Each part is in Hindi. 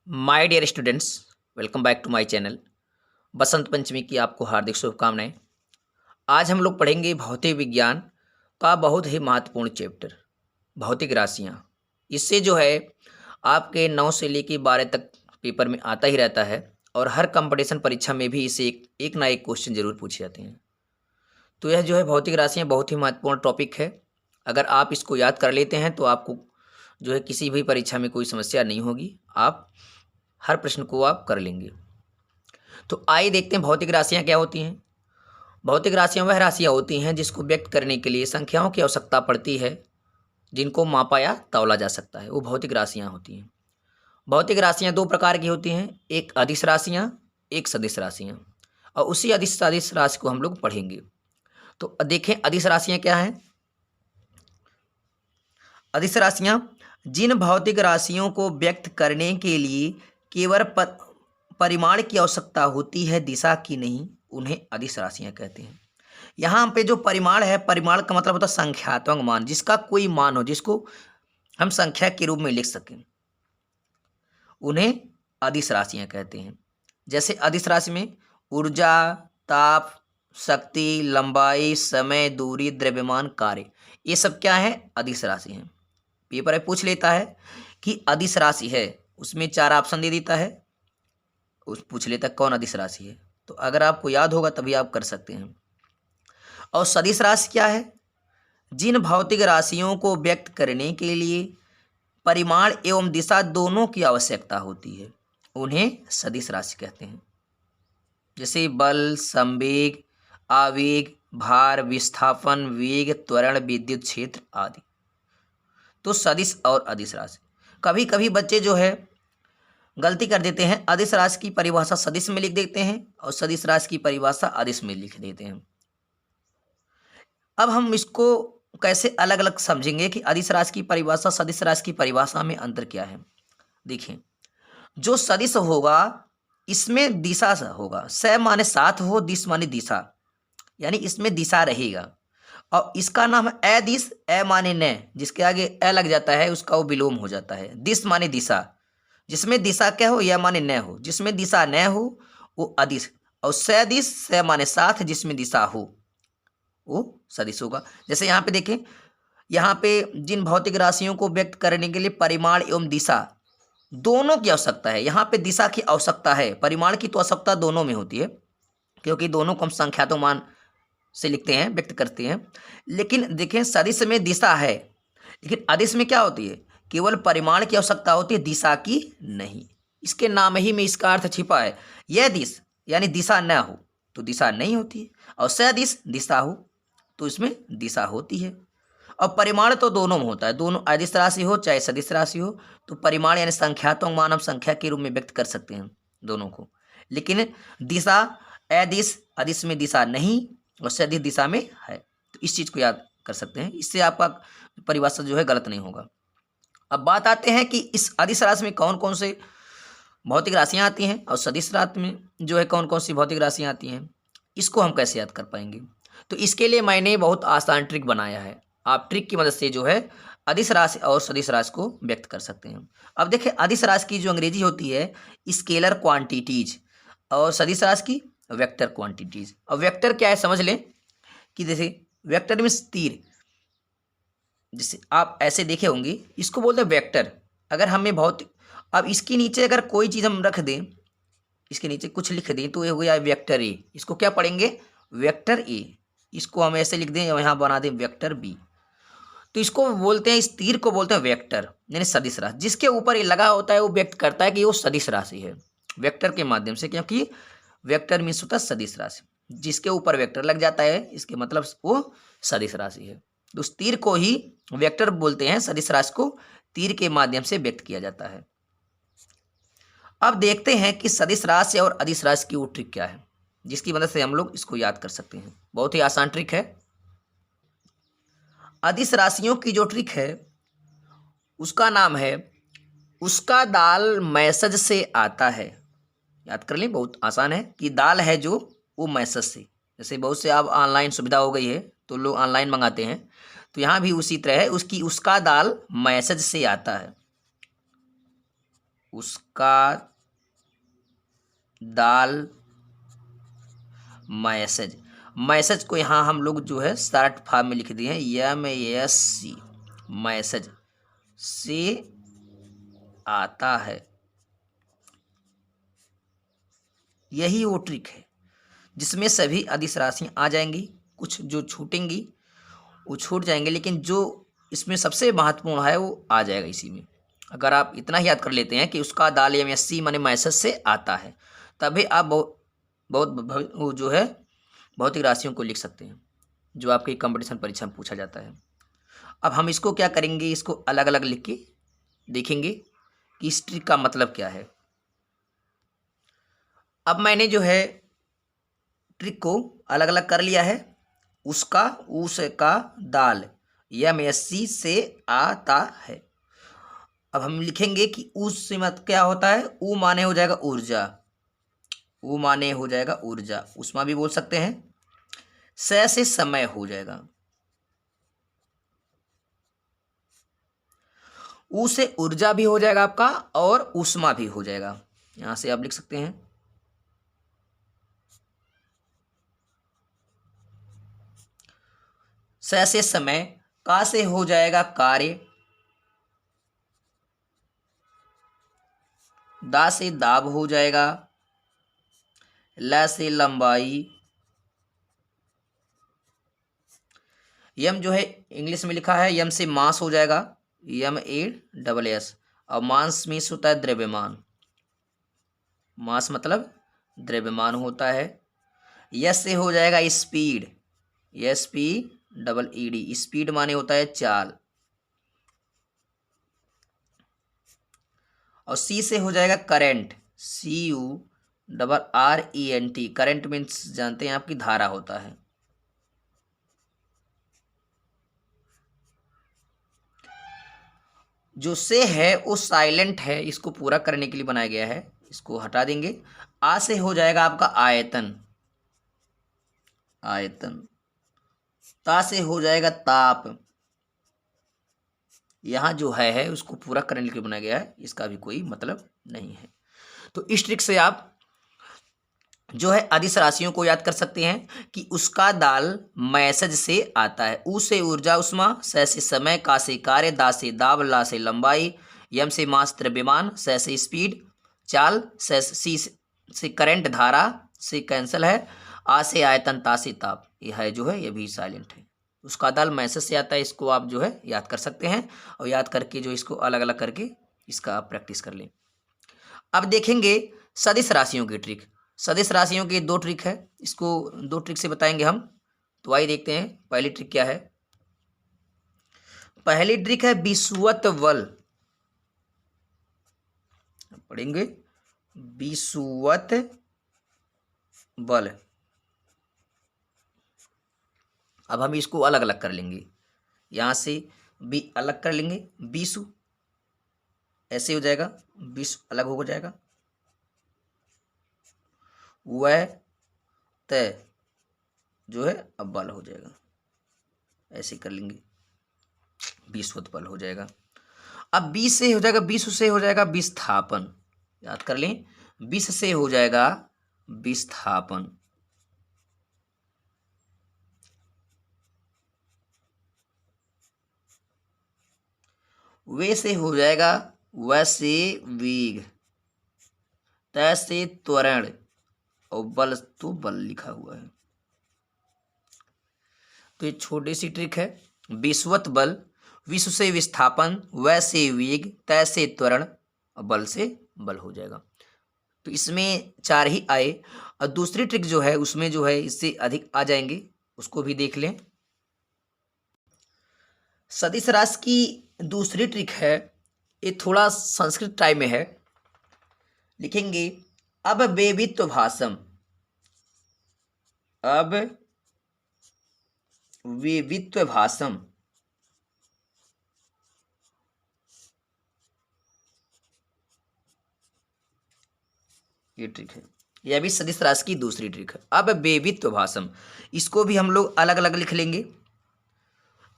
My dear students, welcome back to my channel. Basant Panchami की आपको हार्दिक शुभकामनाएं। आज हम लोग पढ़ेंगे भौतिक विज्ञान का बहुत ही महत्वपूर्ण चैप्टर, भौतिक राशियां। इससे जो है आपके 9 से लेकर 12 तक पेपर में आता ही रहता है और हर कंपटीशन परीक्षा में भी इसे एक ना एक क्वेश्चन जरूर पूछे जाते हैं। तो यह जो है भौतिक राशियाँ बहुत ही महत्वपूर्ण टॉपिक है। अगर आप इसको याद कर लेते हैं तो आपको जो है किसी भी परीक्षा में कोई समस्या नहीं होगी, आप हर प्रश्न को आप कर लेंगे। तो आइए देखते हैं भौतिक राशियाँ क्या होती हैं। भौतिक राशियाँ वह राशियाँ होती हैं जिसको व्यक्त करने के लिए संख्याओं की आवश्यकता पड़ती है, जिनको मापा या तौला जा सकता है, वो भौतिक राशियाँ होती हैं। भौतिक राशियाँ दो प्रकार की होती हैं, एक अदिश राशियाँ, एक सदिश राशियाँ। और उसी अदिश सदिश राशि को हम लोग पढ़ेंगे। तो देखें अदिश राशियाँ क्या हैं। अदिश राशियाँ जिन भौतिक राशियों को व्यक्त करने के लिए केवल परिमाण की आवश्यकता होती है, दिशा की नहीं, उन्हें अदिश राशियाँ कहते हैं। यहाँ पे जो परिमाण है, परिमाण का मतलब होता है संख्यात्मक मान, जिसका कोई मान हो, जिसको हम संख्या के रूप में लिख सकें, उन्हें अदिश राशियाँ कहते हैं। जैसे अदिश राशि में ऊर्जा, ताप, शक्ति, लंबाई, समय, दूरी, द्रव्यमान, कार्य, ये सब क्या है, अदिश राशि हैं। पेपर में पूछ लेता है कि अदिश राशि है, उसमें 4 ऑप्शन दे देता है, उस पूछ लेता है कौन अदिश राशि है। तो अगर आपको याद होगा तभी आप कर सकते हैं। और सदिश राशि क्या है, जिन भौतिक राशियों को व्यक्त करने के लिए परिमाण एवं दिशा दोनों की आवश्यकता होती है, उन्हें सदिश राशि कहते हैं। जैसे बल, संवेग, आवेग, भार, विस्थापन, वेग, त्वरण, विद्युत क्षेत्र आदि। तो सदिश और अदिश राशि। कभी कभी बच्चे जो है गलती कर देते हैं, अदिश राशि की परिभाषा सदिश में लिख देते हैं और सदिश राशि की परिभाषा अदिश में लिख देते हैं। अब हम इसको कैसे अलग अलग समझेंगे कि अदिश राशि की परिभाषा सदिश राशि की परिभाषा में अंतर क्या है। देखिए, जो सदिश होगा इसमें दिशा होगा, स माने साथ हो, दिश माने दिशा, यानी इसमें दिशा रहेगा। और इसका नाम है अदिश, ए माने न, जिसके आगे ए लग जाता है उसका वो विलोम हो जाता है। दिश माने दिशा, जिसमें दिशा क्या हो, या माने न हो, जिसमें दिशा न हो वो अदिश। और सदिश, स माने साथ, जिसमें दिशा हो वो सदिश होगा। जैसे यहाँ पे देखें, यहाँ पे जिन भौतिक राशियों को व्यक्त करने के लिए परिमाण एवं दिशा दोनों की आवश्यकता है, यहाँ पे दिशा की आवश्यकता है, परिमाण की तो आवश्यकता दोनों में होती है, क्योंकि दोनों को हम संख्यात्मक मान से लिखते हैं, व्यक्त करते हैं। लेकिन देखें, सदिश में दिशा है, लेकिन अदिश में क्या होती है, केवल परिमाण की आवश्यकता होती है, दिशा की नहीं। इसके नाम ही में इसका अर्थ छिपा है। यह दिश यानी दिशा न हो तो दिशा नहीं होती है, और सदिश दिशा हो तो इसमें दिशा होती है। और परिमाण तो दोनों में होता है, दोनों अदिश राशि हो चाहे सदिश राशि हो, तो परिमाण यानी संख्यात्मक मान हम संख्या के रूप में व्यक्त कर सकते हैं दोनों को। लेकिन दिशा अदिश, अदिश में दिशा नहीं और सदिश दिशा में है, तो इस चीज़ को याद कर सकते हैं। इससे आपका परिभाषा जो है गलत नहीं होगा। अब बात आते हैं कि इस अदिश राशि में कौन कौन से भौतिक राशियाँ आती हैं और सदिश राशि में जो है कौन कौन सी भौतिक राशियाँ आती हैं, इसको हम कैसे याद कर पाएंगे। तो इसके लिए मैंने बहुत आसान ट्रिक बनाया है। आप ट्रिक की मदद से जो है अदिश राशि और सदिश राशि को व्यक्त कर सकते हैं। अब देखें, अदिश राशि की जो अंग्रेजी होती है स्केलर क्वांटिटीज, और सदिश राशि की वेक्टर क्वांटिटीज। और वेक्टर क्या है समझ लें कि जैसे वेक्टर मीन्स तीर, जैसे आप ऐसे देखे होंगे, इसको बोलते हैं वेक्टर। अगर हमें भौतिक, अब इसके नीचे अगर कोई चीज़ हम रख दें, इसके नीचे कुछ लिख दें, तो ये हो गया वेक्टर ए। इसको क्या पढ़ेंगे, वेक्टर ए। इसको हम ऐसे लिख दें, यहाँ बना दें वेक्टर बी, तो इसको बोलते हैं, इस तीर को बोलते हैं वेक्टर यानी सदिश राशि। जिसके ऊपर ये लगा होता है वो व्यक्त करता है कि वो सदिश राशि है, वेक्टर के माध्यम से, क्योंकि वेक्टर मीन्स होता है सदिश राशि। जिसके ऊपर वेक्टर लग जाता है इसके मतलब वो सदिश राशि है। तो उस तीर को ही वेक्टर बोलते हैं, सदिश राशि को तीर के माध्यम से व्यक्त किया जाता है। अब देखते हैं कि सदिश राशि और अदिश राशि की वो ट्रिक क्या है, जिसकी मदद से हम लोग इसको याद कर सकते हैं। बहुत ही आसान ट्रिक है। अदिश राशियों की जो ट्रिक है उसका नाम है उसका दाल मैसेज से आता है। याद कर लें, बहुत आसान है कि दाल है जो वो मैसेज से, जैसे बहुत से अब ऑनलाइन सुविधा हो गई है तो लोग ऑनलाइन मंगाते हैं, तो यहाँ भी उसी तरह है, उसका दाल मैसेज से आता है। उसका दाल मैसेज, मैसेज को यहाँ हम लोग जो है शॉर्ट फॉर्म में लिख दिए हैं MASC, मैसेज से आता है। यही वो ट्रिक है जिसमें सभी अदिश राशियाँ आ जाएंगी, कुछ जो छूटेंगी वो छूट जाएंगे, लेकिन जो इसमें सबसे महत्वपूर्ण है वो आ जाएगा इसी में। अगर आप इतना ही याद कर लेते हैं कि उसका दाल MSC माने मैसेज से आता है, तभी आप वो जो है भौतिक राशियों को लिख सकते हैं जो आपकी कंपटीशन परीक्षा में पूछा जाता है। अब हम इसको क्या करेंगे, इसको अलग अलग लिख के देखेंगे कि इस ट्रिक का मतलब क्या है। अब मैंने जो है ट्रिक को अलग अलग कर लिया है। उसका, उसका दाल MSC से आता है। अब हम लिखेंगे कि उस से मत क्या होता है, ऊ माने हो जाएगा ऊर्जा, ऊ माने हो जाएगा ऊर्जा, उष्मा भी बोल सकते हैं। से समय हो जाएगा, ऊ से ऊर्जा भी हो जाएगा आपका और उष्मा भी हो जाएगा। यहां से आप लिख सकते हैं से समय, का से हो जाएगा कार्य, दा से दाब हो जाएगा, ल से लंबाई, यम जो है इंग्लिश में लिखा है यम से मास हो जाएगा, MASS, और मास मीन्स होता है द्रव्यमान, मास मतलब द्रव्यमान होता है। यस से हो जाएगा स्पीड, SPEED, स्पीड माने होता है चाल, और सी से हो जाएगा करंट, CURRENT, करंट मीन्स जानते हैं आपकी धारा होता है। जो से है वो साइलेंट है, इसको पूरा करने के लिए बनाया गया है, इसको हटा देंगे। आ से हो जाएगा आपका आयतन, आयतन, ता से हो जाएगा ताप, यहाँ जो है उसको पूरा करने के लिए बनाया गया है, इसका भी कोई मतलब नहीं है। तो इस ट्रिक से आप जो है अदिश राशियों को याद कर सकते हैं कि उसका दाल मैसेज से आता है। ऊ से ऊर्जा उष्मा, स से समय, का से कार्य, दा से दाब, ला से लंबाई, यम से मास द्रव्यमान, स से स्पीड चाल, सी से करंट धारा, से कैंसल है, आ से आयतन, ता से ताप, यह है जो है ये भी साइलेंट है। उसका दाल मैसेज से आता है, इसको आप जो है याद कर सकते हैं, और याद करके जो इसको अलग अलग करके इसका आप प्रैक्टिस कर लें। अब देखेंगे सदिश राशियों की ट्रिक। सदिश राशियों की दो ट्रिक है, इसको दो ट्रिक से बताएंगे हम। तो आइए देखते हैं पहली ट्रिक क्या है। पहली ट्रिक है विषुवत बल, पढ़ेंगे विषुवत बल। अब हम इसको अलग अलग कर लेंगे, यहां से बी अलग कर लेंगे, विषु ऐसे हो जाएगा, विषु अलग हो जाएगा, वह तय जो है अब बल हो जाएगा, ऐसे कर लेंगे, विषुवत बल हो जाएगा। अब बीस से हो जाएगा, विषु से हो जाएगा विस्थापन, याद कर लें, विष से हो जाएगा विस्थापन, वे से हो जाएगा वैसे वेग, तय से त्वरण, और बल तो बल लिखा हुआ है। तो ये छोटी सी ट्रिक है, विषुवत बल, विषु से विस्थापन, वै से वेग, तय से त्वरण, और बल से बल हो जाएगा। तो इसमें चार ही आए, और दूसरी ट्रिक जो है उसमें जो है इससे अधिक आ जाएंगे, उसको भी देख लें। सदिश राशि की दूसरी ट्रिक है, ये थोड़ा संस्कृत टाइप में है, लिखेंगे अब वेवित्व भाषम, अब वेवित्व भाषम, ये ट्रिक है, यह भी सदिश राशि की दूसरी ट्रिक है। अब वेवित्व भाषम, इसको भी हम लोग अलग अलग लिख लेंगे,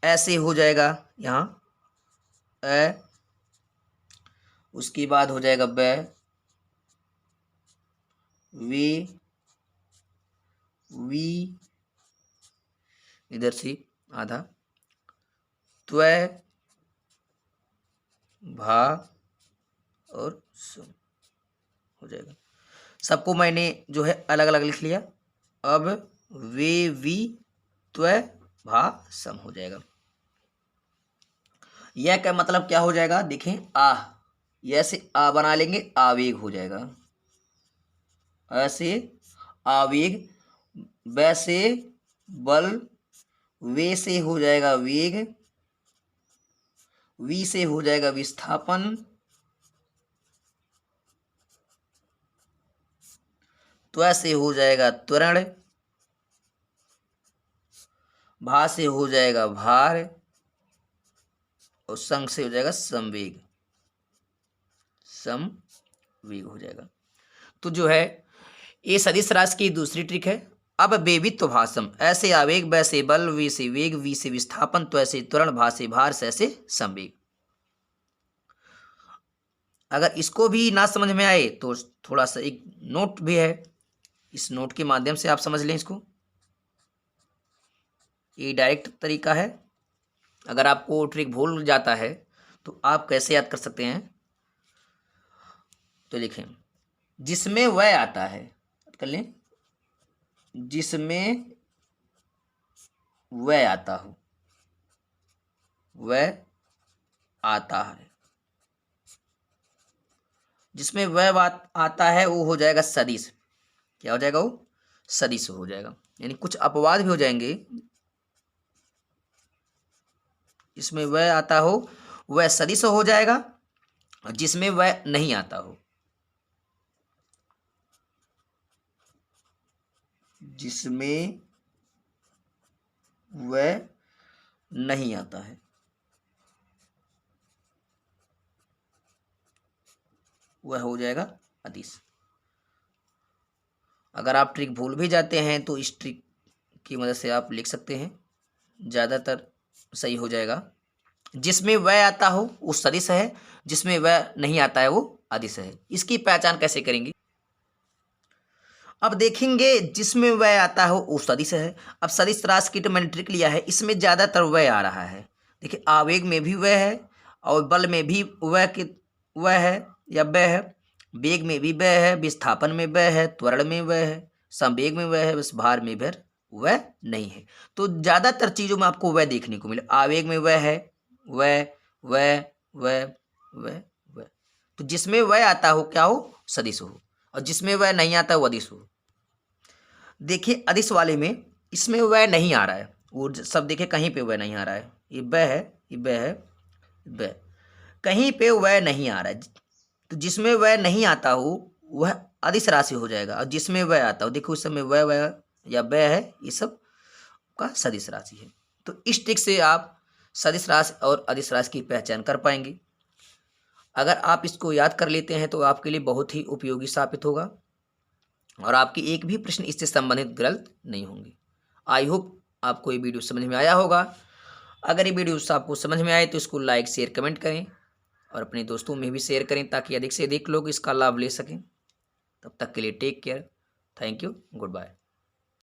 ऐसे हो जाएगा यहाँ उसके बाद हो जाएगा बै, वे, वी, इधर से आधा, त्वय, भा और सम हो जाएगा। सबको मैंने जो है अलग अलग लिख लिया। अब वे, वी, त्वय, भा, सम हो जाएगा। यह क्या मतलब क्या हो जाएगा, देखें, आह, ऐसे आ बना लेंगे, आवेग हो जाएगा। ऐसे आवेग, वैसे बल, वे से हो जाएगा वेग, वी से हो जाएगा विस्थापन, त्व से हो जाएगा त्वरण, भा से हो जाएगा भार और संग से हो जाएगा संवेग, संवेग हो जाएगा। तो जो है ये सदिश राशि की दूसरी ट्रिक है। अब बेबित्व भाषम, ऐसे आवेग, वैसे बल, वी से वेग, वी से विस्थापन, त्व से त्वरण, भा से भार, से संवेग। अगर इसको भी ना समझ में आए तो थोड़ा सा एक नोट भी है, इस नोट के माध्यम से आप समझ लें इसको। ये डायरेक्ट तरीका है। अगर आपको ट्रिक भूल जाता है तो आप कैसे याद कर सकते हैं, तो लिखें, जिसमें वह आता है, कर लें, जिसमें वह आता हो, वह आता है, जिसमें वह बात आता है वो हो जाएगा सदिश। क्या हो जाएगा, वो सदिश हो जाएगा। यानी कुछ अपवाद भी हो जाएंगे, इसमें वह आता हो वह सदिश हो जाएगा, और जिसमें वह नहीं आता हो, जिसमें वह नहीं आता है, वह हो जाएगा अदिश। अगर आप ट्रिक भूल भी जाते हैं तो इस ट्रिक की मदद से आप लिख सकते हैं, ज़्यादातर सही हो जाएगा। जिसमें वह आता हो वो सदिश है, जिसमें वह नहीं आता है वो अदिश है। इसकी पहचान कैसे करेंगे, अब देखेंगे, जिसमें वह आता हो वो सदिश है। अब सदिश राशि की तो मैंने ट्रिक लिया है, इसमें ज़्यादातर वह आ रहा है। देखिए, आवेग में भी वह है और बल में भी वह है या वह है, वेग में भी वह है, विस्थापन में वह है, त्वरण में वह है, संवेग में वह है, बस भार में भर वह नहीं है। तो ज़्यादातर चीज़ों में आपको वह देखने को मिले, आवेग में वह है, वह वह वह वह वह। तो जिसमें वह आता हो क्या हो, सदिश हो, और जिसमें वह नहीं आता वो अदिश हो। देखिए अदिश वाले में इसमें वह नहीं आ रहा है, वो सब देखिए कहीं पे वह नहीं आ रहा है, ये वह है, ये वह है, वह, कहीं पे वह नहीं आ रहा है। तो जिसमें वह नहीं आता हो वह अदिश राशि हो जाएगा, और जिसमें वह आता हो, देखो उस समय वह या वह है, ये सब का सदिश राशि है। तो इस ट्रिक से आप सदिश राशि और अदिश राशि की पहचान कर पाएंगे। अगर आप इसको याद कर लेते हैं तो आपके लिए बहुत ही उपयोगी साबित होगा और आपके एक भी प्रश्न इससे संबंधित गलत नहीं होंगे। आई होप आपको ये वीडियो समझ में आया होगा। अगर ये वीडियो आपको समझ में आए तो इसको लाइक, शेयर, कमेंट करें और अपने दोस्तों में भी शेयर करें ताकि अधिक से अधिक लोग इसका लाभ ले सकें। तब तक के लिए take care, thank you, good bye.